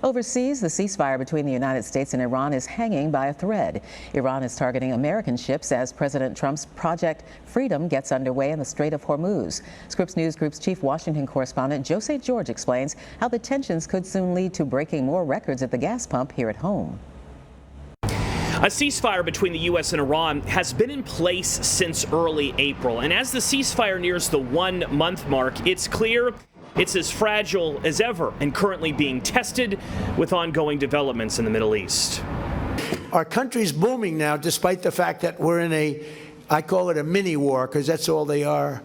Overseas, the ceasefire between the United States and Iran is hanging by a thread. Iran is targeting American ships as President Trump's Project Freedom gets underway in the Strait of Hormuz. Scripps News Group's chief Washington correspondent Joe St. George explains how the tensions could soon lead to breaking more records at the gas pump here at home. A ceasefire between the U.S. and Iran has been in place since early April, and as the ceasefire nears the 1-month mark, it's clear it's as fragile as ever and currently being tested with ongoing developments in the Middle East. Our country's booming now, despite the fact that we're in I call it a mini war, because that's all they are.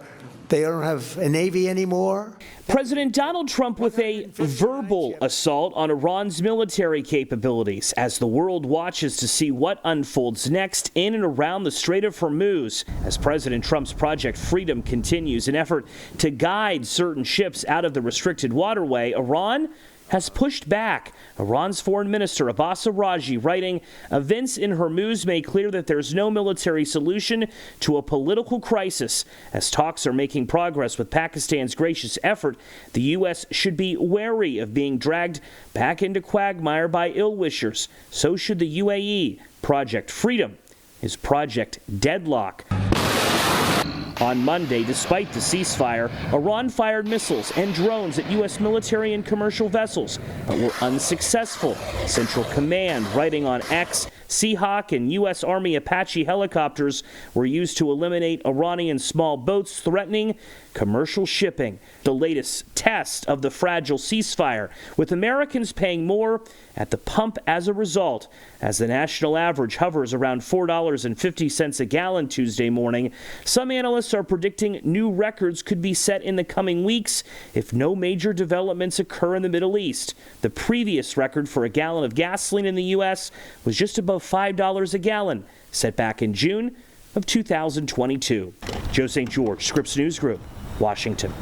They don't have a navy anymore. President Donald Trump with a verbal assault on Iran's military capabilities as the world watches to see what unfolds next in and around the Strait of Hormuz. As President Trump's Project Freedom continues, an effort to guide certain ships out of the restricted waterway, Iran has pushed back. Iran's foreign minister Abbas Araghchi writing, events in Hormuz make clear that there's no military solution to a political crisis. As talks are making progress with Pakistan's gracious effort, the U.S. should be wary of being dragged back into quagmire by ill-wishers. So should the UAE. Project Freedom is Project Deadlock. On Monday, despite the ceasefire, Iran fired missiles and drones at U.S. military and commercial vessels, but were unsuccessful. Central Command writing on X, Seahawk and U.S. Army Apache helicopters were used to eliminate Iranian small boats threatening commercial shipping. The latest test of the fragile ceasefire, with Americans paying more at the pump as a result. As the national average hovers around $4.50 a gallon Tuesday morning, some analysts are predicting new records could be set in the coming weeks if no major developments occur in the Middle East. The previous record for a gallon of gasoline in the U.S. was just above $5 a gallon, set back in June of 2022. Joe St. George, Scripps News Group, Washington.